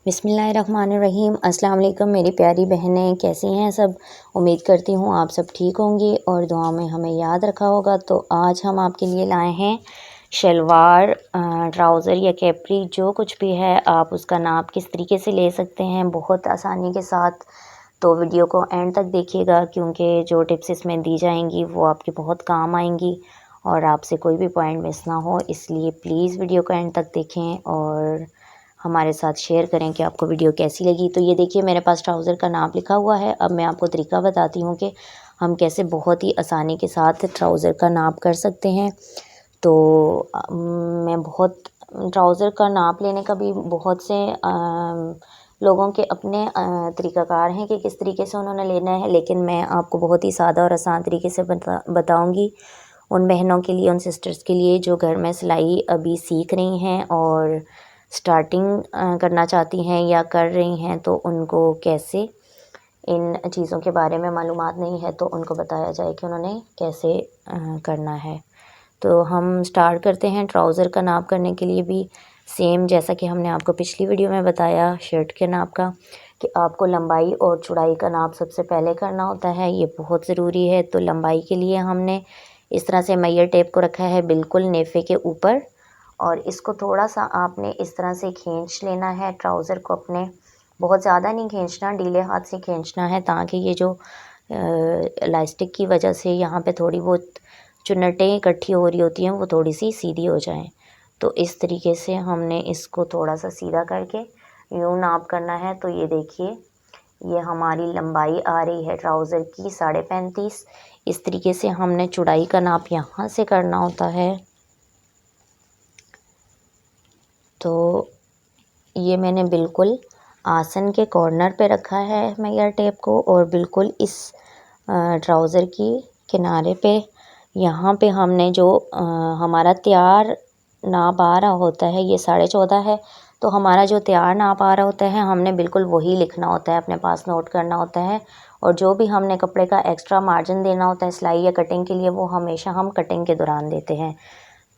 बिस्मिल्लाहिर्रहमानिर्रहीम। अस्सलाम वालेकुम मेरी प्यारी बहनें, कैसी हैं सब। उम्मीद करती हूँ आप सब ठीक होंगी और दुआ में हमें याद रखा होगा। तो आज हम आपके लिए लाए हैं शलवार, ट्राउज़र या कैप्री, जो कुछ भी है आप उसका नाप किस तरीके से ले सकते हैं बहुत आसानी के साथ। तो वीडियो को एंड तक देखिएगा क्योंकि जो टिप्स इसमें दी जाएंगी वो आपके बहुत काम आएंगी और आपसे कोई भी पॉइंट मिस ना हो, इसलिए प्लीज़ वीडियो को एंड तक देखें और हमारे साथ शेयर करें कि आपको वीडियो कैसी लगी। तो ये देखिए मेरे पास ट्राउज़र का नाप लिखा हुआ है। अब मैं आपको तरीका बताती हूँ कि हम कैसे बहुत ही आसानी के साथ ट्राउज़र का नाप कर सकते हैं। तो मैं बहुत ट्राउज़र का नाप लेने का भी बहुत से लोगों के अपने तरीक़ाकार हैं कि किस तरीके से उन्होंने लेना है, लेकिन मैं आपको बहुत ही सादा और आसान तरीके से बताऊँगी उन बहनों के लिए, उन सिस्टर्स के लिए जो घर में सिलाई अभी सीख रही हैं और स्टार्टिंग करना चाहती हैं या कर रही हैं। तो उनको कैसे इन चीज़ों के बारे में मालूमात नहीं है तो उनको बताया जाए कि उन्होंने कैसे करना है। तो हम स्टार्ट करते हैं। ट्राउज़र का नाप करने के लिए भी सेम जैसा कि हमने आपको पिछली वीडियो में बताया शर्ट के नाप का, कि आपको लंबाई और चौड़ाई का नाप सबसे पहले करना होता है। ये बहुत ज़रूरी है। तो लंबाई के लिए हमने इस तरह से मैयर टेप को रखा है बिल्कुल नेफे के ऊपर और इसको थोड़ा सा आपने इस तरह से खींच लेना है ट्राउज़र को अपने। बहुत ज़्यादा नहीं खींचना, ढीले हाथ से खींचना है ताकि ये जो इलास्टिक की वजह से यहाँ पे थोड़ी बहुत चुन्नटें इकट्ठी हो रही होती हैं वो थोड़ी सी सीधी हो जाएं। तो इस तरीके से हमने इसको थोड़ा सा सीधा करके यूँ नाप करना है। तो ये देखिए ये हमारी लंबाई आ रही है ट्राउज़र की 35.5। इस तरीके से हमने चौड़ाई का नाप यहाँ से करना होता है। तो ये मैंने बिल्कुल आसन के कॉर्नर पे रखा है मैयर टेप को और बिल्कुल इस ट्राउज़र की किनारे पे यहाँ पे हमने जो हमारा तैयार नाप आ रहा होता है ये 14.5 है। तो हमारा जो तैयार नाप आ रहा होता है हमने बिल्कुल वही लिखना होता है, अपने पास नोट करना होता है। और जो भी हमने कपड़े का एक्स्ट्रा मार्जिन देना होता है सिलाई या कटिंग के लिए वो हमेशा हम कटिंग के दौरान देते हैं।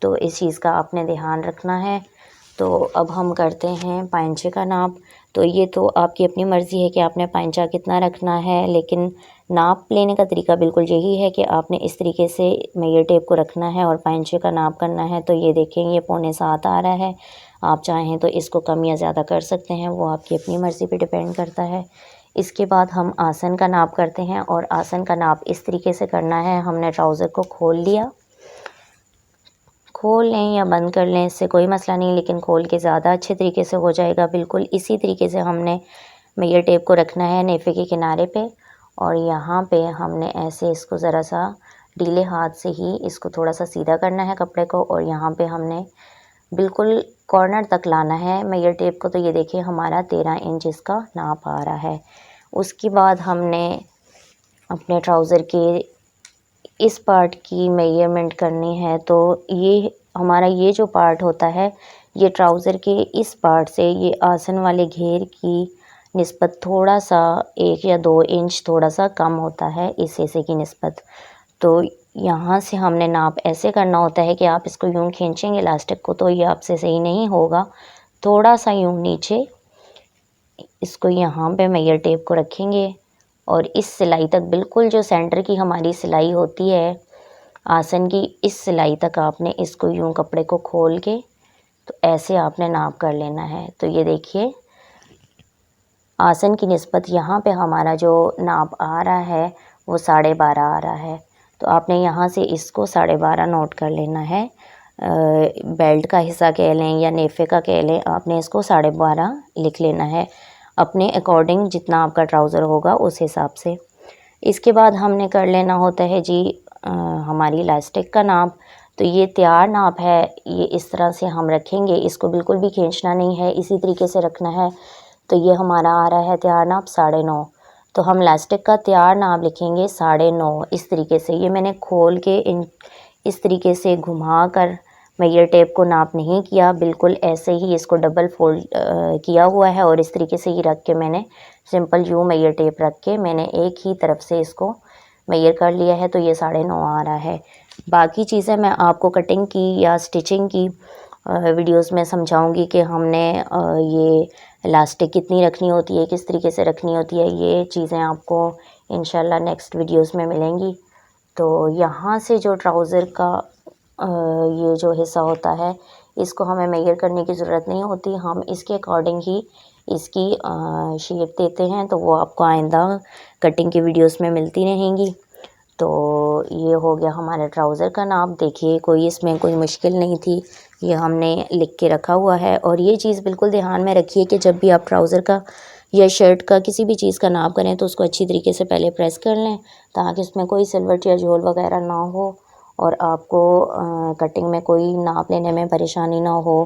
तो इस चीज़ का आपने ध्यान रखना है। तो अब हम करते हैं पाइंचे का नाप। तो ये तो आपकी अपनी मर्ज़ी है कि आपने पाइंचा कितना रखना है, लेकिन नाप लेने का तरीका बिल्कुल यही है कि आपने इस तरीके से मैयर टेप को रखना है और पाइंचे का नाप करना है। तो ये देखें ये 6.25 आ रहा है। आप चाहें तो इसको कम या ज़्यादा कर सकते हैं, वो आपकी अपनी मर्ज़ी पे डिपेंड करता है। इसके बाद हम आसन का नाप करते हैं और आसन का नाप इस तरीके से करना है। हमने ट्राउज़र को खोल लिया, खोल लें या बंद कर लें इससे कोई मसला नहीं, लेकिन खोल के ज़्यादा अच्छे तरीके से हो जाएगा। बिल्कुल इसी तरीके से हमने मैयर टेप को रखना है नेफे के किनारे पे और यहाँ पे हमने ऐसे इसको ज़रा सा ढीले हाथ से ही इसको थोड़ा सा सीधा करना है कपड़े को और यहाँ पे हमने बिल्कुल कॉर्नर तक लाना है मैयर टेप को। तो ये देखिए हमारा 13 इंच इसका नाप आ रहा है। उसके बाद हमने अपने ट्राउज़र के इस पार्ट की मेजरमेंट करनी है। तो ये हमारा ये जो पार्ट होता है ये ट्राउज़र के इस पार्ट से ये आसन वाले घेर की निस्बत थोड़ा सा 1 या 2 इंच थोड़ा सा कम होता है इस हिस्से की निस्बत। तो यहाँ से हमने नाप ऐसे करना होता है कि आप इसको यूँ खींचेंगे इलास्टिक को तो ये आपसे सही नहीं होगा। थोड़ा सा यूँ नीचे इसको यहाँ पे मैयर टेप को रखेंगे और इस सिलाई तक बिल्कुल जो सेंटर की हमारी सिलाई होती है आसन की, इस सिलाई तक आपने इसको यूँ कपड़े को खोल के तो ऐसे आपने नाप कर लेना है। तो ये देखिए आसन की निस्बत यहाँ पे हमारा जो नाप आ रहा है वो 12.5 आ रहा है। तो आपने यहाँ से इसको 12.5 नोट कर लेना है। बेल्ट का हिस्सा कह लें या नेफे का कह लें, आपने इसको 12.5 लिख लेना है अपने अकॉर्डिंग, जितना आपका ट्राउज़र होगा उस हिसाब से। इसके बाद हमने कर लेना होता है जी हमारी इलास्टिक का नाप। तो ये तैयार नाप है, ये इस तरह से हम रखेंगे, इसको बिल्कुल भी खींचना नहीं है, इसी तरीके से रखना है। तो ये हमारा आ रहा है तैयार नाप 9.5। तो हम इलास्टिक का तैयार नाप लिखेंगे 9.5 इस तरीके से। ये मैंने खोल के इस तरीके से घुमा कर मैयर टेप को नाप नहीं किया, बिल्कुल ऐसे ही इसको डबल फोल्ड किया हुआ है और इस तरीके से ही रख के मैंने सिंपल यूँ मैयर टेप रख के मैंने एक ही तरफ से इसको मैयर कर लिया है। तो ये 9.5 आ रहा है। बाकी चीज़ें मैं आपको कटिंग की या स्टिचिंग की वीडियोस में समझाऊंगी कि हमने ये इलास्टिक कितनी रखनी होती है, किस तरीके से रखनी होती है, ये चीज़ें आपको इंशाल्लाह नेक्स्ट वीडियोस में मिलेंगी। तो यहाँ से जो ट्राउज़र का ये जो हिस्सा होता है, इसको हमें मेजर करने की ज़रूरत नहीं होती, हम इसके अकॉर्डिंग ही इसकी शेप देते हैं, तो वो आपको आइंदा कटिंग की वीडियोस में मिलती रहेंगी। तो ये हो गया हमारा ट्राउज़र का नाप। देखिए कोई इसमें कोई मुश्किल नहीं थी, ये हमने लिख के रखा हुआ है। और ये चीज़ बिल्कुल ध्यान में रखिए कि जब भी आप ट्राउज़र का या शर्ट का किसी भी चीज़ का नाप करें तो उसको अच्छी तरीके से पहले प्रेस कर लें, ताकि उसमें कोई सिलवट या झोल वगैरह ना हो और आपको कटिंग में कोई नाप लेने में परेशानी ना हो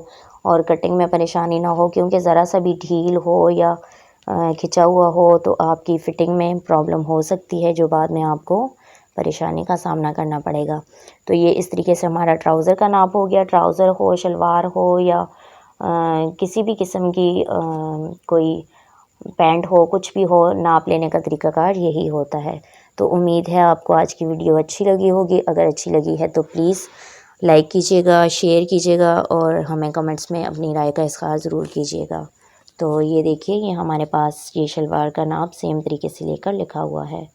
और कटिंग में परेशानी ना हो, क्योंकि ज़रा सा भी ढील हो या खिंचा हुआ हो तो आपकी फ़िटिंग में प्रॉब्लम हो सकती है, जो बाद में आपको परेशानी का सामना करना पड़ेगा। तो ये इस तरीके से हमारा ट्राउज़र का नाप हो गया। ट्राउज़र हो, शलवार हो या किसी भी किस्म की कोई पैंट हो, कुछ भी हो, नाप लेने का तरीक़ाकार यही होता है। तो उम्मीद है आपको आज की वीडियो अच्छी लगी होगी। अगर अच्छी लगी है तो प्लीज़ लाइक कीजिएगा, शेयर कीजिएगा और हमें कमेंट्स में अपनी राय का इज़हार ज़रूर कीजिएगा। तो ये देखिए, ये हमारे पास ये शलवार का नाप सेम तरीके से लेकर लिखा हुआ है।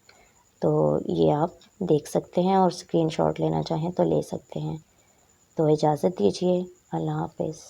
तो ये आप देख सकते हैं और स्क्रीनशॉट लेना चाहें तो ले सकते हैं। तो इजाज़त दीजिए। अल्लाह हाफ़िज़।